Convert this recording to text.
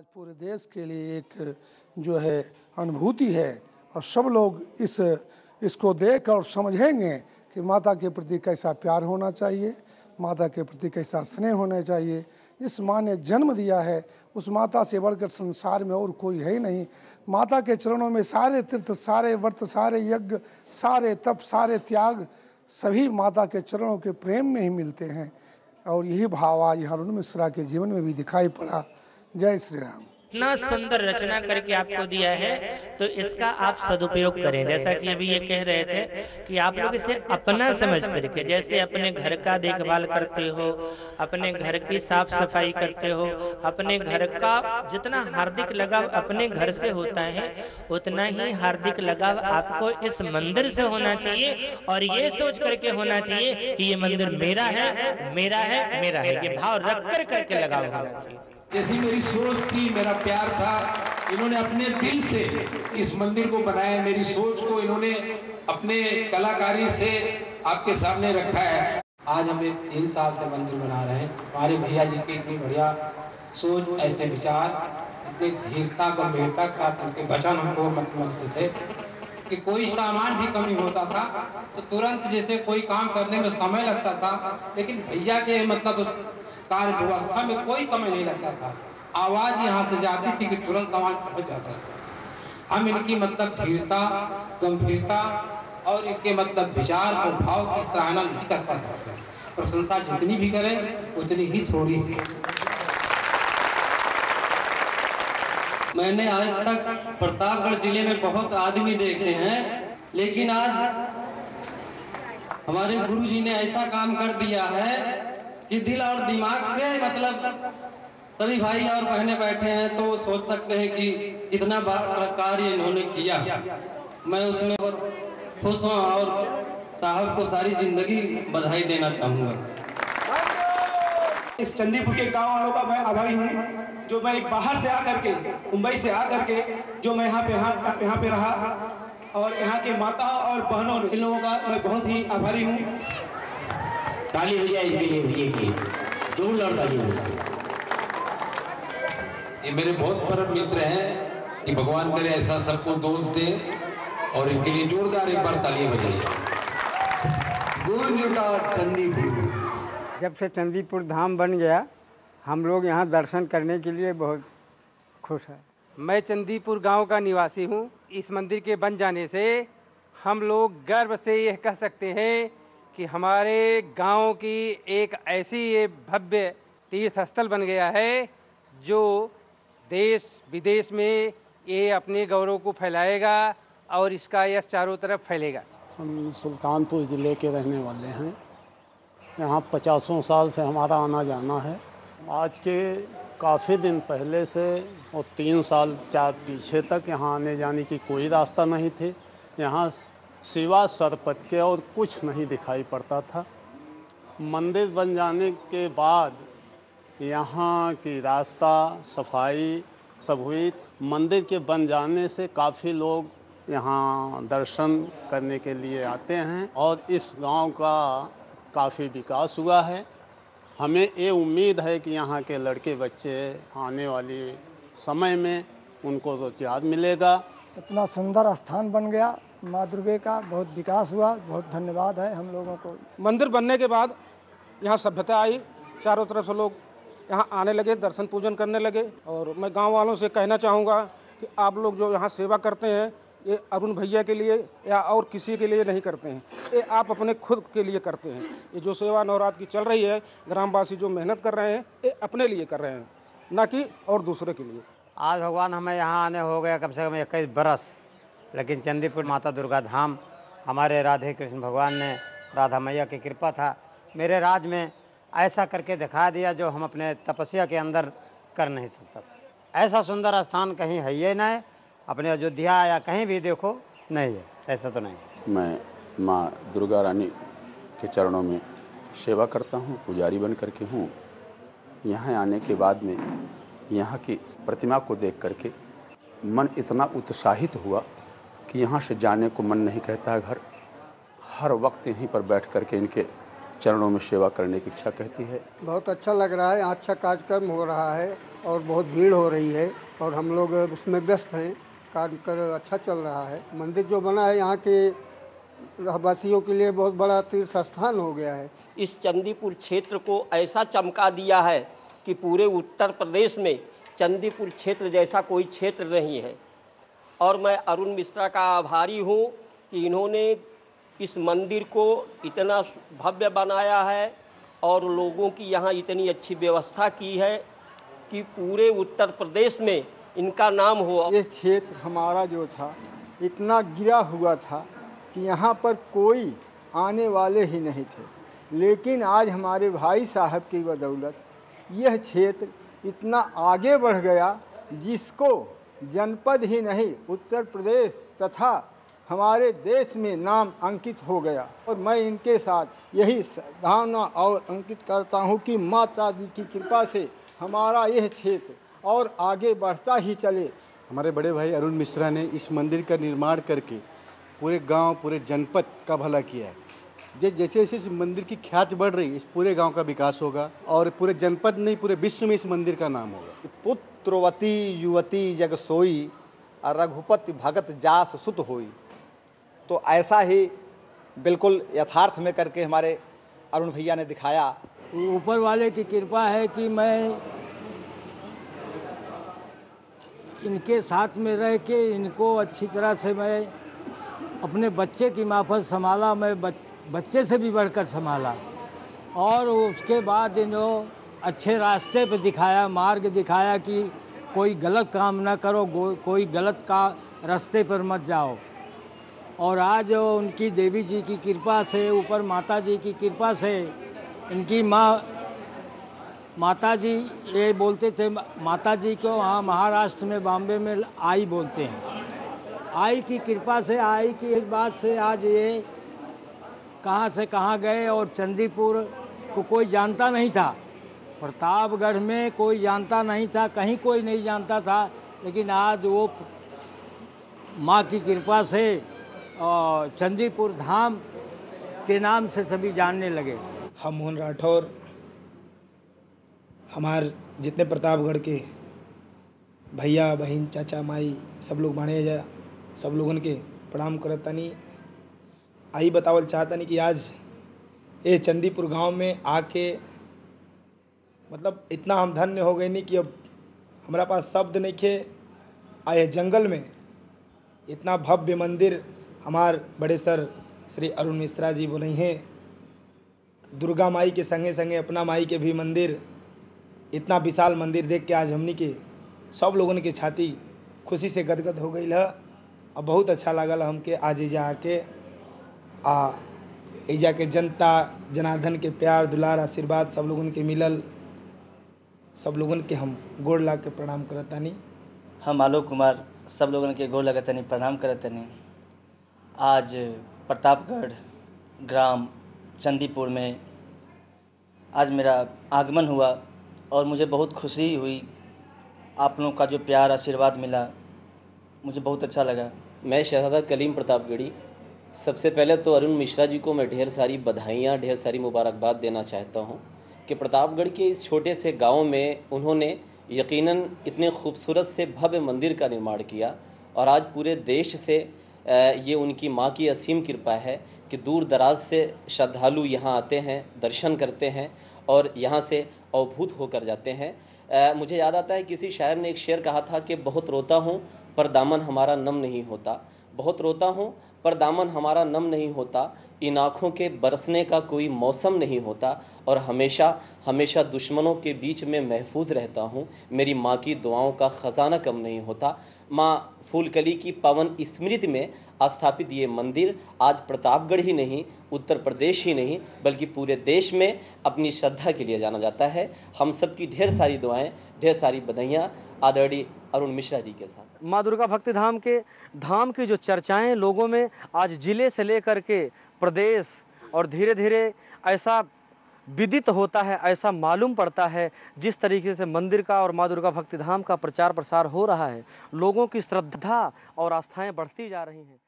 आज पूरे देश के लिए एक जो है अनुभूति है और सब लोग इसको देख और समझेंगे कि माता के प्रति कैसा प्यार होना चाहिए, माता के प्रति कैसा स्नेह होना चाहिए। इस माँ ने जन्म दिया है, उस माता से बढ़कर संसार में और कोई है ही नहीं। माता के चरणों में सारे तीर्थ, सारे व्रत, सारे यज्ञ, सारे तप, सारे त्याग सभी माता के चरणों के प्रेम में ही मिलते हैं। और यही भाव आज अरुण मिश्रा के जीवन में भी दिखाई पड़ा। जय श्री राम। इतना सुंदर रचना करके आपको दिया है तो इसका आप सदुपयोग करें। जैसा कि अभी ये कह रहे थे कि आप लोग इसे अपना समझ करके, जैसे अपने घर का देखभाल करते हो, अपने घर की साफ सफाई करते हो, अपने घर का जितना हार्दिक लगाव अपने घर से होता है उतना ही हार्दिक लगाव आपको इस मंदिर से होना चाहिए। और ये सोच करके होना चाहिए कि ये मंदिर मेरा है, मेरा है, मेरा है। ये भाव रख कर करके लगाव होना चाहिए। जैसी मेरी सोच थी, मेरा प्यार था, इन्होंने अपने दिल से इस मंदिर को बनाया। मेरी सोच को इन्होंने अपने कलाकारी से आपके सामने रखा है। आज हम 3 साल से मंदिर बना रहे हैं। हमारे भैया जी की इतनी बढ़िया सोच, ऐसे विचार, इतनी धीरता गंभीरता का उनके वचन हमको मतलब थे कि कोई सामान भी कमी होता था तो तुरंत जैसे कोई काम करने में समय लगता था, लेकिन भैया के मतलब कार्य व्यवस्था में कोई समय नहीं लगता था। आवाज यहाँ से जाती थी कि तुरंत सामान पहुँच जाता था। हम इनकी मतलब धीरता, गंभीरता और इनके मतलब विचार और भाव की सराहना नहीं कर पाते। प्रशंसा जितनी भी करें उतनी ही थोड़ी थी। मैंने आज तक प्रतापगढ़ जिले में बहुत आदमी देखे हैं, लेकिन आज हमारे गुरु जी ने ऐसा काम कर दिया है कि दिल और दिमाग से मतलब सभी भाई और बहनें बैठे हैं तो सोच सकते हैं कि इतना बड़ा कार्य इन्होंने किया। मैं उसमें खुश हूँ और साहब को सारी जिंदगी बधाई देना चाहूँगा। इस चंदीपुर के गांव वालों का मैं आभारी हूँ, जो मैं बाहर से आकर के, मुंबई से आकर के जो मैं यहाँ पे रहा और यहाँ के माता और बहनों इन लोगों का मैं बहुत ही आभारी हूँ। ताली हो जाए इसके लिए भैया की जोरदार ताली हो। ये मेरे बहुत परम मित्र हैं कि भगवान करे ऐसा सबको दोस्त दे और इनके लिए जोरदार एक बार तालियां बजाइए। गूंज उठा चंदीपुर। जब से चंदीपुर धाम बन गया हम लोग यहाँ दर्शन करने के लिए बहुत खुश हैं। मैं चंदीपुर गांव का निवासी हूँ। इस मंदिर के बन जाने से हम लोग गर्व से यह कह सकते हैं कि हमारे गांव की एक ऐसी ये भव्य तीर्थ स्थल बन गया है जो देश विदेश में ये अपने गौरव को फैलाएगा और इसका यश चारों तरफ फैलेगा। हम सुल्तानपुर ज़िले के रहने वाले हैं। यहाँ 50 साल से हमारा आना जाना है। आज के काफ़ी दिन पहले से और 3 साल 4 पीछे तक यहाँ आने जाने की कोई रास्ता नहीं थी। यहाँ सिवा सरपत के और कुछ नहीं दिखाई पड़ता था। मंदिर बन जाने के बाद यहाँ की रास्ता सफाई सब हुई। मंदिर के बन जाने से काफ़ी लोग यहाँ दर्शन करने के लिए आते हैं और इस गांव का काफ़ी विकास हुआ है। हमें ये उम्मीद है कि यहाँ के लड़के बच्चे आने वाले समय में उनको रोजगार मिलेगा। इतना सुंदर स्थान बन गया, माँ दुर्गे का बहुत विकास हुआ। बहुत धन्यवाद है हम लोगों को। मंदिर बनने के बाद यहाँ सभ्यता आई, चारों तरफ से लोग यहाँ आने लगे, दर्शन पूजन करने लगे। और मैं गांव वालों से कहना चाहूँगा कि आप लोग जो यहाँ सेवा करते हैं ये अरुण भैया के लिए या और किसी के लिए नहीं करते हैं, ये आप अपने खुद के लिए करते हैं। ये जो सेवा नवरात्र की चल रही है, ग्रामवासी जो मेहनत कर रहे हैं ये अपने लिए कर रहे हैं, ना कि और दूसरे के लिए। आज भगवान हमें यहाँ आने हो गया कम से कम 21 बरस, लेकिन चंदीपुर माता दुर्गा धाम हमारे राधे कृष्ण भगवान ने, राधा मैया की कृपा था मेरे राज में ऐसा करके दिखा दिया जो हम अपने तपस्या के अंदर कर नहीं सकता। ऐसा सुंदर स्थान कहीं है ये नहीं, अपने अयोध्या या कहीं भी देखो नहीं है, ऐसा तो नहीं। मैं माँ दुर्गा रानी के चरणों में सेवा करता हूँ, पुजारी बन करके हूँ। यहाँ आने के बाद में यहाँ की प्रतिमा को देख करके मन इतना उत्साहित हुआ कि यहाँ से जाने को मन नहीं कहता है। घर हर वक्त यहीं पर बैठ करके इनके चरणों में सेवा करने की इच्छा कहती है। बहुत अच्छा लग रहा है, अच्छा कार्यक्रम हो रहा है। और बहुत भीड़ हो रही है और हम लोग उसमें व्यस्त हैं। कार्य अच्छा चल रहा है। मंदिर जो बना है यहाँ के रहवासियों के लिए बहुत बड़ा तीर्थ स्थान हो गया है। इस चंदीपुर क्षेत्र को ऐसा चमका दिया है कि पूरे उत्तर प्रदेश में चंदीपुर क्षेत्र जैसा कोई क्षेत्र नहीं है। और मैं अरुण मिश्रा का आभारी हूँ कि इन्होंने इस मंदिर को इतना भव्य बनाया है और लोगों की यहाँ इतनी अच्छी व्यवस्था की है कि पूरे उत्तर प्रदेश में इनका नाम हो। ये क्षेत्र हमारा जो था इतना गिरा हुआ था कि यहाँ पर कोई आने वाले ही नहीं थे, लेकिन आज हमारे भाई साहब की बदौलत यह क्षेत्र इतना आगे बढ़ गया जिसको जनपद ही नहीं उत्तर प्रदेश तथा हमारे देश में नाम अंकित हो गया। और मैं इनके साथ यही भावना और अंकित करता हूँ कि माता जी की कृपा से हमारा यह क्षेत्र और आगे बढ़ता ही चले। हमारे बड़े भाई अरुण मिश्रा ने इस मंदिर का निर्माण करके पूरे गांव, पूरे जनपद का भला किया है। जैसे जैसे इस मंदिर की ख्याति बढ़ रही है, इस पूरे गांव का विकास होगा और पूरे जनपद नहीं पूरे विश्व में इस मंदिर का नाम होगा। पुत्रवती युवती जग सोई और रघुपति भगत जास सुत होई। तो ऐसा ही बिल्कुल यथार्थ में करके हमारे अरुण भैया ने दिखाया। ऊपर वाले की कृपा है कि मैं इनके साथ में रह के इनको अच्छी तरह से मैं अपने बच्चे की माफत संभाला। मैं बच्चे से भी बढ़कर संभाला और उसके बाद इन्हों अच्छे रास्ते पे दिखाया, मार्ग दिखाया कि कोई गलत काम ना करो, कोई गलत का रास्ते पर मत जाओ। और आज उनकी देवी जी की कृपा से, ऊपर माता जी की कृपा से, इनकी माता जी ये बोलते थे, माता जी को वहाँ महाराष्ट्र में बॉम्बे में आई बोलते हैं। आई की कृपा से, आई की बात से आज ये कहाँ से कहाँ गए। और चंदीपुर को कोई जानता नहीं था, प्रतापगढ़ में कोई जानता नहीं था, कहीं कोई नहीं जानता था, लेकिन आज वो माँ की कृपा से चंदीपुर धाम के नाम से सभी जानने लगे। हम मोहन राठौर हमार जितने प्रतापगढ़ के भैया बहन चाचा माई सब लोग बाणे जा सब लोगन के प्रणाम करतानी। आई बतावल चाहतानी कि आज ये चंदीपुर गांव में आके मतलब इतना हम धन्य हो गए नहीं कि अब हमारा पास शब्द नहीं खे। आए जंगल में इतना भव्य मंदिर हमार बड़े सर श्री अरुण मिश्रा जी बोले हैं। दुर्गा माई के संगे संगे अपना माई के भी मंदिर, इतना विशाल मंदिर देख के आज हमनी के सब लोगों की छाती खुशी से गदगद हो गई है। और बहुत अच्छा लागल हमके आज एजा आके एजा के जनता जनार्दन के प्यार दुलार आशीर्वाद सब लोगन के मिलल। सब लोगन के हम गोड़ ला के प्रणाम करतानी। हम आलोक कुमार सब लोगन के गोड़ लगतनी प्रणाम करतनी। आज प्रतापगढ़ ग्राम चंदीपुर में आज मेरा आगमन हुआ और मुझे बहुत खुशी हुई। आप लोगों का जो प्यार आशीर्वाद मिला मुझे बहुत अच्छा लगा। मैं शहजादा कलीम प्रतापगढ़ी। सबसे पहले तो अरुण मिश्रा जी को मैं ढेर सारी बधाइयाँ, ढेर सारी मुबारकबाद देना चाहता हूँ कि प्रतापगढ़ के इस छोटे से गांव में उन्होंने यकीनन इतने खूबसूरत से भव्य मंदिर का निर्माण किया। और आज पूरे देश से ये उनकी माँ की असीम कृपा है कि दूर दराज से श्रद्धालु यहाँ आते हैं, दर्शन करते हैं और यहाँ से अवभूत होकर जाते हैं। मुझे याद आता है किसी शायर ने एक शेर कहा था कि बहुत रोता हूँ पर दामन हमारा नम नहीं होता। बहुत रोता हूँ पर दामन हमारा नम नहीं होता। इन आँखों के बरसने का कोई मौसम नहीं होता और हमेशा हमेशा दुश्मनों के बीच में महफूज रहता हूँ। मेरी माँ की दुआओं का ख़जाना कम नहीं होता। माँ फूलकली की पावन स्मृति में स्थापित ये मंदिर आज प्रतापगढ़ ही नहीं, उत्तर प्रदेश ही नहीं, बल्कि पूरे देश में अपनी श्रद्धा के लिए जाना जाता है। हम सब की ढेर सारी दुआएं, ढेर सारी बधाइयाँ आदरणीय अरुण मिश्रा जी के साथ। माँ दुर्गा भक्ति धाम की जो चर्चाएं लोगों में आज जिले से लेकर के प्रदेश और धीरे धीरे ऐसा विदित होता है, ऐसा मालूम पड़ता है जिस तरीके से मंदिर का और माँ दुर्गा भक्ति धाम का प्रचार प्रसार हो रहा है। लोगों की श्रद्धा और आस्थाएं बढ़ती जा रही हैं।